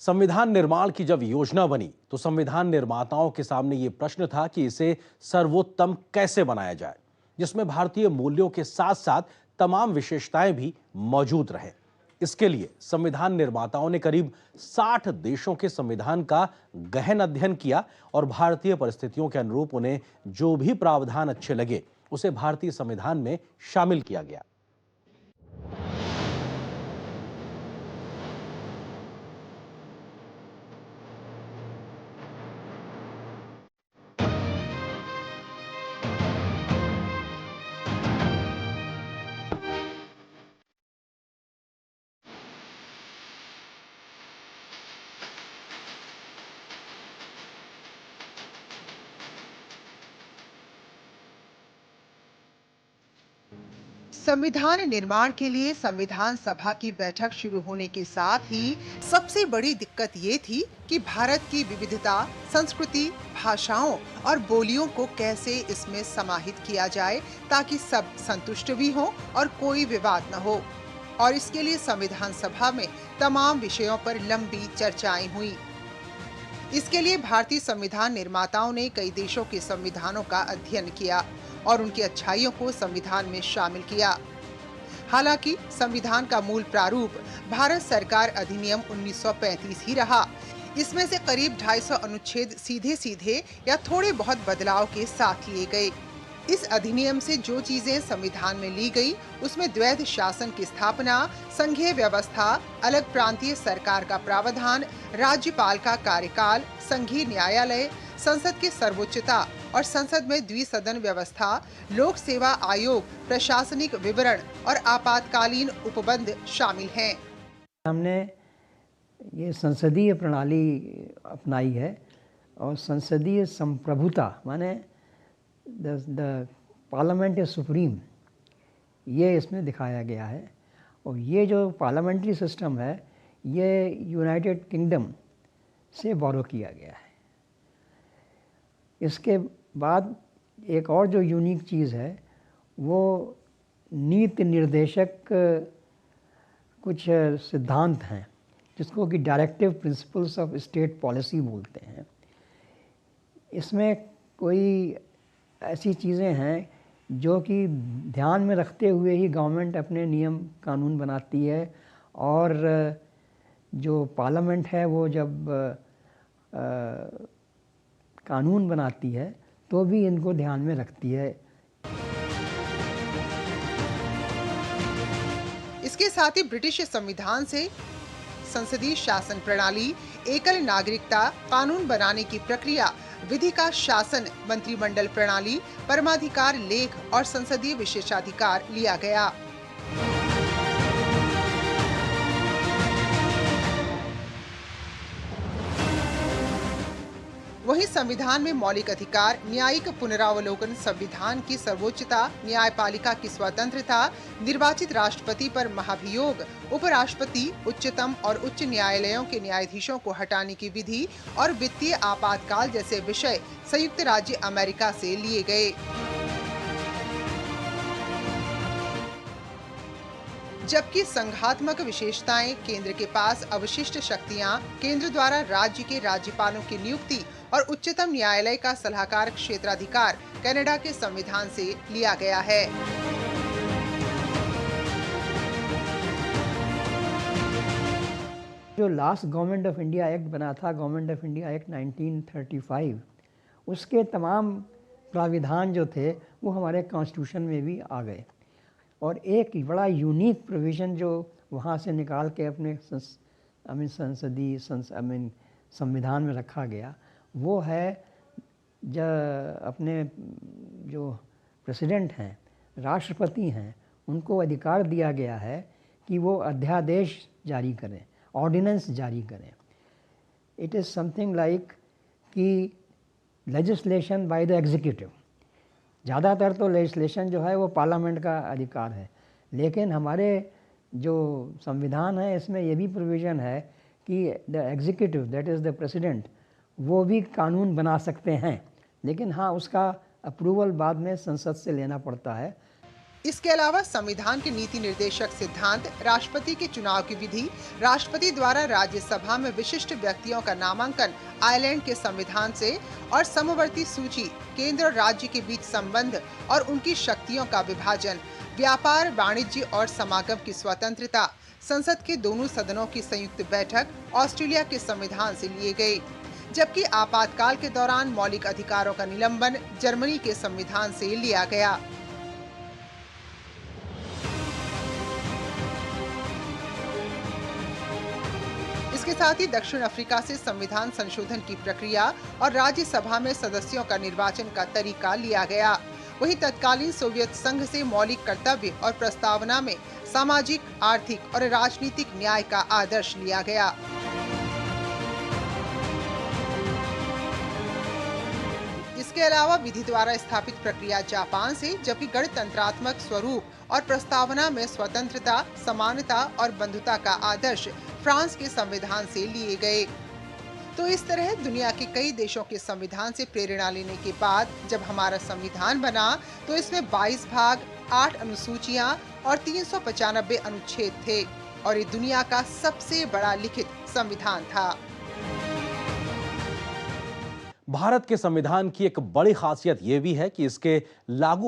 संविधान निर्माण की जब योजना बनी तो संविधान निर्माताओं के सामने ये प्रश्न था कि इसे सर्वोत्तम कैसे बनाया जाए, जिसमें भारतीय मूल्यों के साथ साथ तमाम विशेषताएं भी मौजूद रहे। इसके लिए संविधान निर्माताओं ने करीब 60 देशों के संविधान का गहन अध्ययन किया और भारतीय परिस्थितियों के अनुरूप उन्हें जो भी प्रावधान अच्छे लगे उसे भारतीय संविधान में शामिल किया गया। संविधान निर्माण के लिए संविधान सभा की बैठक शुरू होने के साथ ही सबसे बड़ी दिक्कत ये थी कि भारत की विविधता, संस्कृति, भाषाओं और बोलियों को कैसे इसमें समाहित किया जाए ताकि सब संतुष्ट भी हों और कोई विवाद न हो। और इसके लिए संविधान सभा में तमाम विषयों पर लंबी चर्चाएं हुई। इसके लिए भारतीय संविधान निर्माताओं ने कई देशों के संविधानों का अध्ययन किया और उनकी अच्छाइयों को संविधान में शामिल किया। हालांकि संविधान का मूल प्रारूप भारत सरकार अधिनियम 1935 ही रहा। इसमें से करीब 250 अनुच्छेद सीधे सीधे या थोड़े बहुत बदलाव के साथ लिए गए। इस अधिनियम से जो चीजें संविधान में ली गई उसमें द्वैध शासन की स्थापना, संघीय व्यवस्था, अलग प्रांतीय सरकार का प्रावधान, राज्यपाल का कार्यकाल, संघीय न्यायालय, संसद की सर्वोच्चता और संसद में द्विसदन व्यवस्था, लोक सेवा आयोग, प्रशासनिक विवरण और आपातकालीन उपबंध शामिल हैं। हमने ये संसदीय प्रणाली अपनाई है और संसदीय संप्रभुता माने द पार्लियामेंट इज सुप्रीम, ये इसमें दिखाया गया है। और ये जो पार्लियामेंट्री सिस्टम है ये यूनाइटेड किंगडम से बोरो किया गया है। इसके बाद एक और जो यूनिक चीज़ है वो नीति निर्देशक कुछ सिद्धांत हैं जिसको कि directive principles of state policy बोलते हैं। इसमें कोई ऐसी चीज़ें हैं जो कि ध्यान में रखते हुए ही गवर्नमेंट अपने नियम कानून बनाती है और जो पार्लियामेंट है वो जब कानून बनाती है तो भी इनको ध्यान में रखती है। इसके साथ ही ब्रिटिश संविधान से संसदीय शासन प्रणाली, एकल नागरिकता, कानून बनाने की प्रक्रिया, विधि का शासन, मंत्रिमंडल प्रणाली, परमाधिकार लेख और संसदीय विशेषाधिकार लिया गया। वहीं संविधान में मौलिक अधिकार, न्यायिक पुनरावलोकन, संविधान की सर्वोच्चता, न्यायपालिका की स्वतंत्रता, निर्वाचित राष्ट्रपति पर महाभियोग, उपराष्ट्रपति, उच्चतम और उच्च न्यायालयों के न्यायाधीशों को हटाने की विधि और वित्तीय आपातकाल जैसे विषय संयुक्त राज्य अमेरिका से लिए गए। जबकि संघात्मक विशेषताएं, केंद्र के पास अवशिष्ट शक्तियां, केंद्र द्वारा राज्य के राज्यपालों की नियुक्ति और उच्चतम न्यायालय का सलाहकार क्षेत्राधिकार कनाडा के संविधान से लिया गया है। जो last government of India act बना था, गवर्नमेंट ऑफ इंडिया एक्ट 1935, उसके तमाम प्राविधान जो थे वो हमारे कॉन्स्टिट्यूशन में भी आ गए। और एक बड़ा यूनिक प्रोविज़न जो वहाँ से निकाल के अपने संविधान में रखा गया वो है अपने जो प्रेसिडेंट हैं, राष्ट्रपति हैं, उनको अधिकार दिया गया है कि वो अध्यादेश जारी करें, ऑर्डिनेंस जारी करें। इट इज़ समथिंग लाइक कि लेजिस्लेशन बाय द एग्जीक्यूटिव। ज़्यादातर तो लेजिस्लेशन जो है वो पार्लियामेंट का अधिकार है, लेकिन हमारे जो संविधान है इसमें ये भी प्रोविज़न है कि the executive, that is the president, वो भी कानून बना सकते हैं, लेकिन हाँ उसका अप्रूवल बाद में संसद से लेना पड़ता है। इसके अलावा संविधान के नीति निर्देशक सिद्धांत, राष्ट्रपति के चुनाव की विधि, राष्ट्रपति द्वारा राज्यसभा में विशिष्ट व्यक्तियों का नामांकन आयरलैंड के संविधान से और समवर्ती सूची, केंद्र और राज्य के बीच संबंध और उनकी शक्तियों का विभाजन, व्यापार, वाणिज्य और समागम की स्वतंत्रता, संसद के दोनों सदनों की संयुक्त बैठक ऑस्ट्रेलिया के संविधान से लिए गए, जबकि आपातकाल के दौरान मौलिक अधिकारों का निलंबन जर्मनी के संविधान से लिया गया। इसके साथ ही दक्षिण अफ्रीका से संविधान संशोधन की प्रक्रिया और राज्यसभा में सदस्यों का निर्वाचन का तरीका लिया गया। वहीं तत्कालीन सोवियत संघ से मौलिक कर्तव्य और प्रस्तावना में सामाजिक, आर्थिक और राजनीतिक न्याय का आदर्श लिया गया। इसके अलावा विधि द्वारा स्थापित प्रक्रिया जापान से, जबकि गणतंत्रात्मक स्वरूप और प्रस्तावना में स्वतंत्रता, समानता और बंधुता का आदर्श फ्रांस के संविधान से लिए गए। तो इस तरह दुनिया के कई देशों के संविधान से प्रेरणा लेने के बाद जब हमारा संविधान बना तो इसमें 22 भाग, 8 अनुसूचियां और 395 अनुच्छेद थे और ये दुनिया का सबसे बड़ा लिखित संविधान था। भारत के संविधान की एक बड़ी खासियत यह भी है कि इसके लागू